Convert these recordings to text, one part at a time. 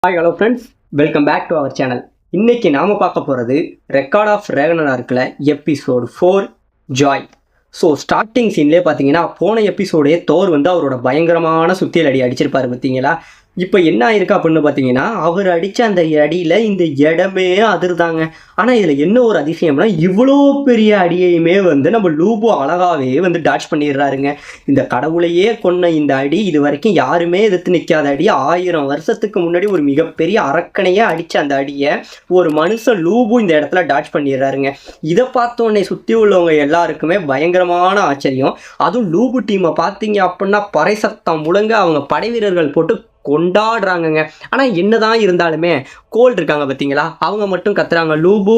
Hi hello friends, welcome back to our channel. இன்னைக்கு நாம பார்க்க போகிறது ரெக்கார்ட் ஆஃப் ரேகனரார்க்கில் எபிசோடு 4 ஜாய். ஸோ ஸ்டார்டிங் சீன்லேயே பார்த்தீங்கன்னா போன எபிசோடே தோர் வந்து அவரோட பயங்கரமான சுத்தியல் அடி அடிச்சிருப்பாரு பார்த்தீங்களா. இப்போ என்ன ஆயிருக்கு அப்படின்னு பார்த்தீங்கன்னா, அவர் அடித்த அந்த அடியில் இந்த இடமே அதிர்தாங்க. ஆனால் இதில் என்ன ஒரு அதிசயம்னா, இவ்வளோ பெரிய அடியையுமே வந்து நம்ம லூபு அழகாகவே வந்து டாச் பண்ணிடுறாருங்க. இந்த கடவுளையே கொன்ன இந்த அடி இது வரைக்கும் யாருமே எதிர்த்து நிற்காத அடி. 1000 வருஷத்துக்கு முன்னாடி ஒரு மிகப்பெரிய அரக்கனையே அடித்த அந்த அடியை ஒரு மனுஷன் லூபு இந்த இடத்துல டாச் பண்ணிடுறாருங்க. இதை பார்த்தோன்னே சுற்றி உள்ளவங்க எல்லாருக்குமே பயங்கரமான ஆச்சரியம். அதுவும் லூபு டீமை பார்த்தீங்க அப்படின்னா பறை சத்தம் முழங்க அவங்க படை வீரர்கள் போட்டு கொண்டாடுறாங்கங்க. ஆனால் என்னதான் இருந்தாலுமே கோல் இருக்காங்க பார்த்தீங்களா, அவங்க மட்டும் கத்துறாங்க, லூபு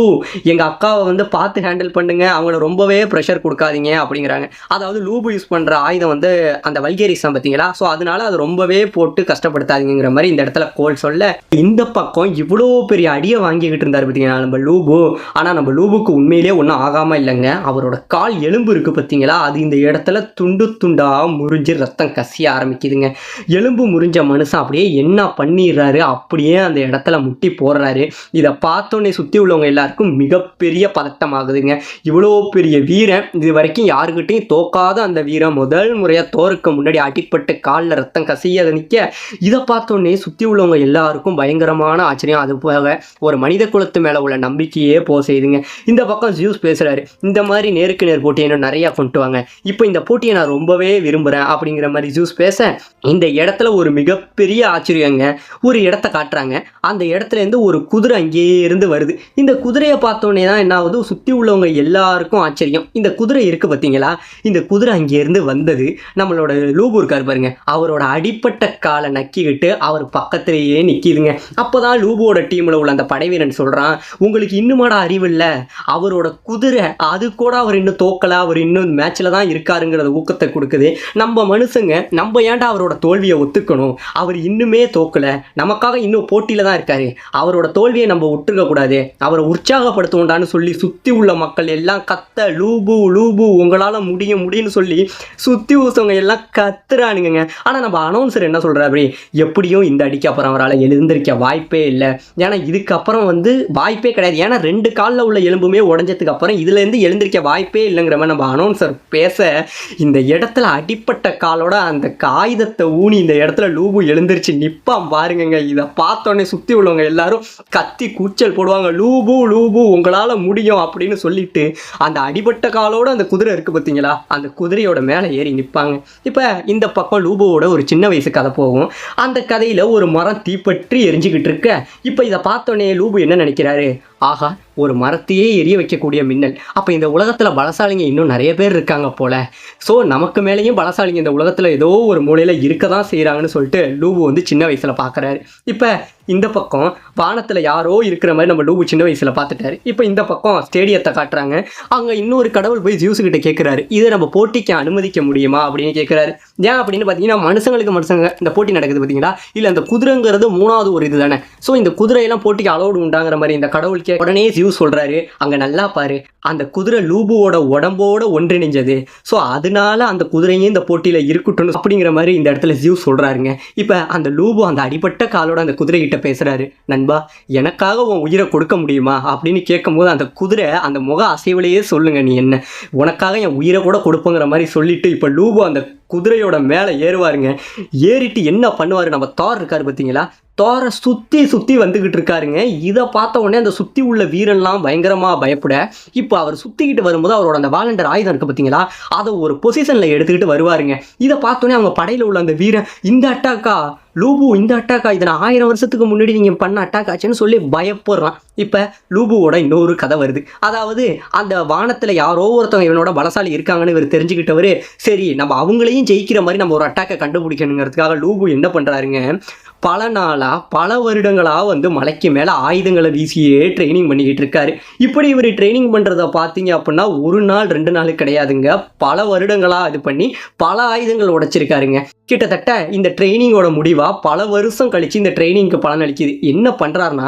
எங்கள் அக்காவை வந்து பார்த்து ஹேண்டில் பண்ணுங்க, அவங்கள ரொம்பவே ப்ரெஷர் கொடுக்காதீங்க அப்படிங்கிறாங்க. அதாவது லூபு யூஸ் பண்ணுற ஆயுதம் வந்து அந்த வல்கேரிசம் பார்த்தீங்களா, ஸோ அதனால அது ரொம்பவே போட்டு கஷ்டப்படுத்தாதீங்கிற மாதிரி இந்த இடத்துல கோல் சொல்ல, இந்த பக்கம் இவ்வளோ பெரிய அடியை வாங்கிக்கிட்டு இருந்தார் பார்த்தீங்களா நம்ம லூபு. ஆனால் நம்ம லூபுக்கு உண்மையிலே ஒன்றும் ஆகாமல் இல்லைங்க. அவரோட கால் எலும்பு இருக்குது பார்த்தீங்களா, அது இந்த இடத்துல துண்டு துண்டாக முறிஞ்சு ரத்தம் கசிய ஆரம்பிக்குதுங்க. எலும்பு முறிஞ்ச மனுஷன் அப்படியே என்ன பண்ணிடுறாரு, அப்படியே அந்த இடத்துல முட்டி போடுறாரு. இதை பார்த்தோன்னே சுற்றி உள்ளவங்க எல்லாருக்கும் மிகப்பெரிய பதட்டம் ஆகுதுங்க. இவ்வளோ பெரிய வீரன், இது வரைக்கும் யாருக்கிட்டையும் தோக்காத அந்த வீரன் முதல் முறையாக தோருக்கு முன்னாடி அடிப்பட்டு காலில் ரத்தம் கசிய நிற்க, இதை பார்த்தோன்னே சுற்றி உள்ளவங்க எல்லாருக்கும் பயங்கரமான ஆச்சரியம். அது போக ஒரு மனித குலத்து மேலே உள்ள நம்பிக்கையே செய்யுதுங்க. இந்த பக்கம் ஜியூஸ் பேசுகிறாரு, இந்த மாதிரி நேருக்கு நேர் போட்டியை இன்னும் நிறையா கொண்டு வாங்க, இப்போ இந்த போட்டியை நான் ரொம்பவே விரும்புகிறேன் அப்படிங்கிற மாதிரி ஜூஸ் பேச, இந்த இடத்துல ஒரு மிகப்பெரிய ஆச்சரியங்க. ஒரு இடத்த காட்டுறாங்க, அந்த இடத்துலேருந்து ஒரு குதிரை அங்கேயே இருந்து வருது. இந்த குதிரையை பார்த்தோன்னே தான் என்ன ஆகுது, சுற்றி உள்ளவங்க எல்லாருக்கும் ஆச்சரியம். இந்த குதிரை இருக்குது பார்த்தீங்களா, இந்த குதிரை அங்கேருந்து வந்தது நம்மளோட லூபு இருக்கார் பாருங்க, அவரோட அடிப்பட்ட காலை நக்கிக்கிட்டு அவர் பக்கத்திலேயே நிற்கிதுங்க. அப்போ தான் லூபுவோட டீமில் உள்ள அந்த படைவீரன் சொல்கிறான், உங்களுக்கு இன்னுமாடா அறிவு இல்லை, அவரோட குதிரை அது கூட அவர் இன்னும் தோக்கலை, அவர் இன்னும் மேட்ச்சில் தான் இருக்காருங்கிறத ஊக்கத்தை கொடுக்குது. நம்ம மனுஷங்க நம்ம ஏன்டா அவரோட தோல்வியை ஒத்துக்கணும், அவர் இன்னுமே தோக்கலை, நமக்காக இன்னும் போட்டியில் தான் இருக்காரு, அவரோட தோல்வியை நம்ம விட்டுருக்க கூடாது, அவரை உற்சாகப்படுத்துவோண்டான்னு சொல்லி சுற்றி உள்ள மக்கள் எல்லாம் கத்த, லூபு லூபு உங்களால் முடியும்னு சொல்லி சுற்றி ஊசவங்க எல்லாம் கத்துறானுங்க. ஆனால் நம்ம அனௌன்சர் என்ன சொல்கிறாரு, எப்படியும் இந்த அடிக்கு அப்புறம் அவரால் எழுந்திருக்க வாய்ப்பே இல்லை, ஏன்னா இதுக்கப்புறம் வந்து வாய்ப்பே கிடையாது, ஏன்னா 2 காலில் உள்ள எலும்புமே உடஞ்சதுக்கு அப்புறம் இதுலேருந்து எழுந்திருக்க வாய்ப்பே இல்லைங்கிற மாதிரி நம்ம அனௌன்சர் பேச, இந்த இடத்துல அடிப்பட்ட காலோட அந்த ஆயுதத்தை ஊனி இந்த இடத்துல லூபு எழுந்திருச்சு நிற்பான் பாருங்க. இதை பார்த்தோன்னே சுற்றி உள்ளவங்க எல்லாரும் கத்தி கூச்சல் போடுவாங்க, லூபு லூபு உங்களால் முடியும் அப்படின்னு சொல்லிட்டு அந்த அடிபட்ட காலோட அந்த குதிரை இருக்குது பார்த்தீங்களா, அந்த குதிரையோட மேலே ஏறி நிற்பாங்க. இப்போ இந்த பக்கம் லூபுவோட ஒரு சின்ன வயசு கதை போகும். அந்த கதையில் ஒரு மரம் தீப்பற்றி எரிஞ்சுக்கிட்டு இருக்க, இப்போ இதை பார்த்தோன்னே லூபு என்ன நினைக்கிறாரு, ஆகா ஒரு மரத்தையே எரிய வைக்கக்கூடிய மின்னல், அப்போ இந்த உலகத்தில் பலசாலிங்க இன்னும் நிறைய பேர் இருக்காங்க போல், ஸோ நமக்கு மேலேயும் பலசாலிங்க இந்த உலகத்தில் ஏதோ ஒரு மூலையில் இருக்க தான் செய்கிறாங்கன்னு சொல்லிட்டு லூபு வந்து சின்ன வயசில் பார்க்குறாரு. இப்போ இந்த பக்கம் வானத்தில் யாரோ இருக்கிற மாதிரி நம்ம லூபு சின்ன வயசில் பார்த்துட்டாரு. இப்போ இந்த பக்கம் ஸ்டேடியத்தை காட்டுறாங்க, அங்கே இன்னொரு கடவுள் போய் ஜியூஸுக்கிட்ட கேட்குறாரு, இதை நம்ம போட்டிக்கு அனுமதிக்க முடியுமா அப்படின்னு கேட்குறாரு. ஏன் அப்படின்னு பார்த்தீங்கன்னா, மனுஷங்க இந்த போட்டி நடக்குது பார்த்தீங்களா, இல்லை அந்த குதிரைங்கிறது 3வது ஒரு இது தானே, ஸோ இந்த குதிரையெல்லாம் போட்டிக்கு அலோடு உண்டாங்கிற மாதிரி இந்த கடவுளுக்கு உடனே ஜியூஸ் சொல்கிறாரு, அங்கே நல்லா பாரு அந்த குதிரை லூபுவோட உடம்போட ஒன்றிணைஞ்சது, ஸோ அதனால அந்த குதிரையும் இந்த போட்டியில் இருக்கட்டும் அப்படிங்கிற மாதிரி இந்த இடத்துல ஜியூஸ் சொல்கிறாருங்க. இப்போ அந்த லூபு அந்த அடிபட்ட காலோட அந்த குதிரைகிட்ட பேசுகிறாரு, நண்பா எனக்காக உன் உயிரை கொடுக்க முடியுமா அப்படின்னு கேட்கும்போது அந்த குதிரை அந்த முக அசைவிலேயே சொல்லுங்க, நீ என்ன உனக்காக என் உயிரை கூட கொடுப்போங்கிற மாதிரி சொல்லிட்டு இப்போ லூபு அந்த குதிரையோட மேலே ஏறுவாருங்க. ஏறிட்டு என்ன பண்ணுவார், நம்ம தார் இருக்காரு பார்த்தீங்களா, தோரை சுற்றி வந்துக்கிட்டு இருக்காருங்க. இதை பார்த்த உடனே அந்த சுற்றி உள்ள வீரன்லாம் பயங்கரமாக பயப்பட, இப்போ அவர் சுற்றிக்கிட்டு வரும்போது அவரோட அந்த வாலண்டர் ஆயுதம் இருக்குது பார்த்தீங்களா, அதை ஒரு பொசிஷனில் எடுத்துக்கிட்டு வருவாருங்க. இதை பார்த்தோன்னே அவங்க படையில் உள்ள அந்த வீரன், இந்த அட்டாக்கா லூபு, இந்த அட்டாக்கா இதை 1000 வருஷத்துக்கு முன்னாடி நீங்கள் பண்ண அட்டாக் ஆச்சுன்னு சொல்லி பயப்படுறான். இப்போ லூபுவோட இன்னொரு கதை வருது, அதாவது அந்த வானத்தில் யாரோ ஒருத்தவங்க இவனோட பலசாலி இருக்காங்கன்னு இவர் தெரிஞ்சுக்கிட்டவர், சரி நம்ம அவங்களையும் ஜெயிக்கிற மாதிரி நம்ம ஒரு அட்டாக்கை கண்டுபிடிக்கணுங்கிறதுக்காக லூபு என்ன பண்ணுறாருங்க, பல நாளாக பல வருடங்களாக வந்து மலைக்கு மேலே ஆயுதங்களை வீசியே ட்ரைனிங் பண்ணிக்கிட்டு இருக்காரு. இப்படி இவர் ட்ரைனிங் பண்ணுறத பார்த்தீங்க அப்படின்னா 1 நாள் 2 நாள் கிடையாதுங்க, பல வருடங்களாக இது பண்ணி பல ஆயுதங்கள் உடைச்சிருக்காருங்க. கிட்டத்தட்ட இந்த ட்ரைனிங்கோட முடிவாக பல வருஷம் கழித்து இந்த ட்ரைனிங்க்கு பலன் அளிக்குது. என்ன பண்ணுறாருனா,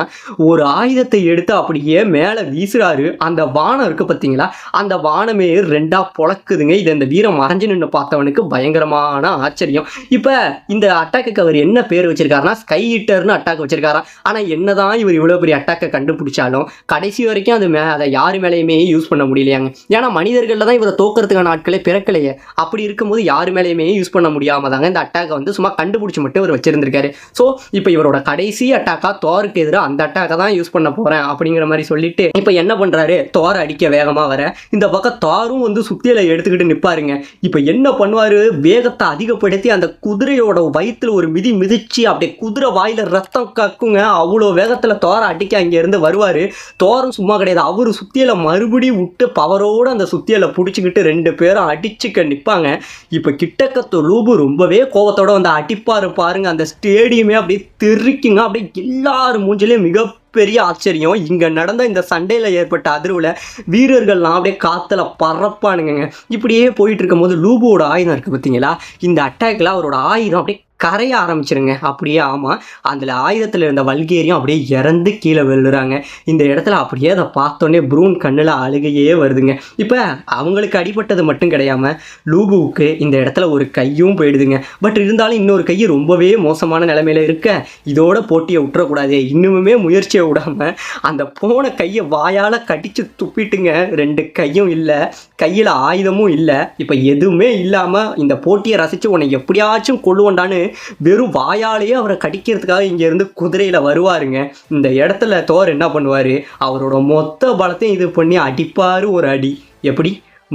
ஒரு ஆயுதத்தை எடுத்து அப்படியே மேலே வீசுறாரு, அந்த வானம் இருக்குது பார்த்தீங்களா, அந்த வானமே 2ஆக பொழக்குதுங்க. இது அந்த வீரம் மறைஞ்சு நின்று பார்த்தவனுக்கு பயங்கரமான ஆச்சரியம். இப்போ இந்த அட்டாக்கு அவர் என்ன பேர் வச்சிருக்காருன்னா ஸ்கை ஈட்டர்னு அட்டாக் வச்சிருக்காராம். ஆனால் என்னதான் இவர் இவ்வளோ பெரிய அட்டாக்கை கண்டுபிடிச்சாலும் கடைசி வரைக்கும் அதை யார் மேலேயுமே யூஸ் பண்ண முடியலையாங்க. ஏன்னா மனிதர்களில் தான் இவரை தோக்கிறதுக்கான ஆட்களே பிறக்கலையே. அப்படி இருக்கும்போது யார் மேலேயுமே யூஸ் பண்ண முடியாமல் தாங்க இந்த அட்டாக்கை வந்து சும்மா கண்டுபிடிச்சி மட்டும் இவர் வச்சிருந்திருக்காரு. ஸோ இப்போ இவரோட கடைசி அட்டாக்கா தோருக்கு எதிராக அந்த அட்டாக்கை தான் யூஸ் பண்ண போகிறேன் அப்படிங்கிற மாதிரி சொல்லிட்டு இப்போ என்ன பண்ணுறாரு, தோரை அடிக்க வேகமாக வர இந்த பக்கம் தோரும் வந்து சுத்தியலை எடுத்துக்கிட்டு நிற்பாருங்க. இப்போ என்ன பண்ணுவார், வேகத்தை அதிகப்படுத்தி அந்த குதிரையோட வயிற்றுல ஒரு மிதிச்சு அப்படியே குதிரை வாயில ரத்தம் கக்குங்க. அவ்வளோ வேகத்தில் தோரை அடிக்க அங்கேருந்து வருவார். தோரம் சும்மா கிடையாது, அவர் சுத்தியலை மறுபடியும் விட்டு பவரோடு அந்த சுத்தியலை பிடிச்சிக்கிட்டு 2 பேரும் அடிச்சுக்க நிற்பாங்க. இப்போ கிட்டக்கத்து லூபு ரொம்பவே கோபத்தோட வந்து அடிப்பாரு பாருங்க. அந்த ஸ்டேடியமே அப்படியே தெரிக்குங்க. அப்படியே எல்லாரும் மூஞ்சிலையும் மிகப்பெரிய ஆச்சரியம். இங்கே நடந்த இந்த சண்டையில் ஏற்பட்ட அதிர்வில் வீரர்கள்லாம் அப்படியே காற்றுல பறப்பானுங்க. இப்படியே போயிட்டு இருக்கும் போது லூபுவோட ஆயுதம் இருக்குது பார்த்தீங்களா, இந்த அட்டாக்ல அவரோட ஆயுதம் அப்படியே கரைய ஆரம்பிச்சிருங்க. அப்படியே ஆமாம், அதில் ஆயுதத்தில் இருந்த வல்கேரியும் அப்படியே இறந்து கீழே விழுறாங்க. இந்த இடத்துல அப்படியே அதை பார்த்தோன்னே ப்ரூன் கண்ணில் அழுகையே வருதுங்க. இப்போ அவங்களுக்கு அடிபட்டது மட்டும் கிடையாமல் லூபுவுக்கு இந்த இடத்துல ஒரு கையும் போயிடுதுங்க. பட் இருந்தாலும் இன்னொரு கை ரொம்பவே மோசமான நிலைமையில் இருக்க இதோட போட்டியை விட்டுறக்கூடாது, இன்னுமே முயற்சியை விடாமல் அந்த போன கையை வாயால் கடிச்சு துப்பிட்டுங்க. 2 கையும் இல்லை, கையில் ஆயுதமும் இல்லை. இப்போ எதுவுமே இல்லாமல் இந்த போட்டியை ரசித்து உன்னை எப்படியாச்சும் கொள்ளுவண்டான்னு வெறும் வாயாலேயே அவரை கடிக்கிறதுக்காக இங்கேருந்து குதிரையில் வருவாருங்க. இந்த இடத்துல தோர் என்ன பண்ணுவார், அவரோட மொத்த பலத்தையும் இது பண்ணி அடிப்பார் ஒரு அடி. எப்படி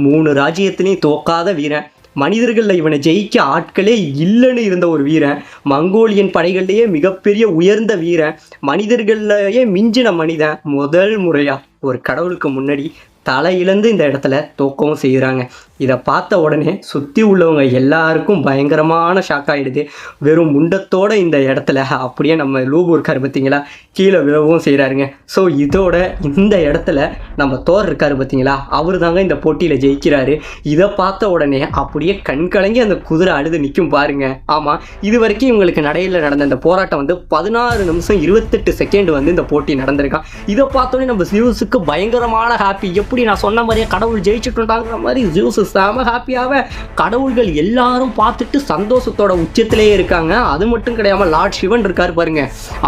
3 ராஜ்யத்திலையும் தோக்காத வீரன், மனிதர்களில் இவனை ஜெயிக்க ஆட்களே இல்லைன்னு இருந்த ஒரு வீரன், மங்கோலியன் படைகள்லேயே மிகப்பெரிய உயர்ந்த வீரன், மனிதர்களையே மிஞ்சின மனிதன், முதல் முறையாக ஒரு கடவுளுக்கு முன்னாடி தலை இழந்து இந்த இடத்துல தோக்கவும் செய்கிறாங்க. இதை பார்த்த உடனே சுற்றி உள்ளவங்க எல்லாருக்கும் பயங்கரமான ஷாக் ஆகிடுது. வெறும் முண்டத்தோடு இந்த இடத்துல அப்படியே நம்ம லூபு இருக்கார் பார்த்தீங்களா, கீழே விழவும் செய்கிறாருங்க. ஸோ இதோட இந்த இடத்துல நம்ம தோர் இருக்கார் பார்த்தீங்களா, அவர் தாங்க இந்த போட்டியில் ஜெயிக்கிறாரு. இதை பார்த்த உடனே அப்படியே கண் கலங்கி அந்த குதிரை அழுது நிற்கும் பாருங்க. ஆமாம், இது வரைக்கும் இவங்களுக்கு நடையில் நடந்த இந்த போராட்டம் வந்து 16 நிமிஷம் 28 செகண்ட் வந்து இந்த போட்டி நடந்திருக்கான். இதை பார்த்தோன்னே நம்ம ஜியூஸுக்கு பயங்கரமான ஹாப்பி. எப்படி நான் சொன்ன மாதிரியே கடவுள் ஜெயிச்சுட்டுட்டாங்கிற மாதிரி ஜியூஸு செம ஹாப்பியாக கடவுள்கள் எல்லாரும் பார்த்துட்டு சந்தோஷத்தோட உச்சத்திலேயே இருக்காங்க. அது மட்டும் கிடையாமல் லார்ட் சிவன் இருக்கார் பாருங்க,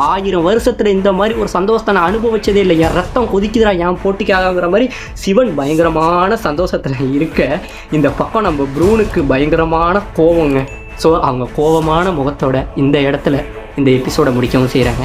1000 வருஷத்தில் இந்த மாதிரி ஒரு சந்தோஷத்தை நான் அனுபவிச்சதே இல்லை, என் ரத்தம் கொதிக்குதுரா என் போட்டிக்காகங்கிற மாதிரி சிவன் பயங்கரமான சந்தோஷத்தில் இருக்க, இந்த பக்கம் நம்ம ப்ரூனுக்கு பயங்கரமான கோவங்க. ஸோ அவங்க கோவமான முகத்தோட இந்த இடத்துல இந்த எபிசோடை முடிக்கவும் செய்கிறாங்க.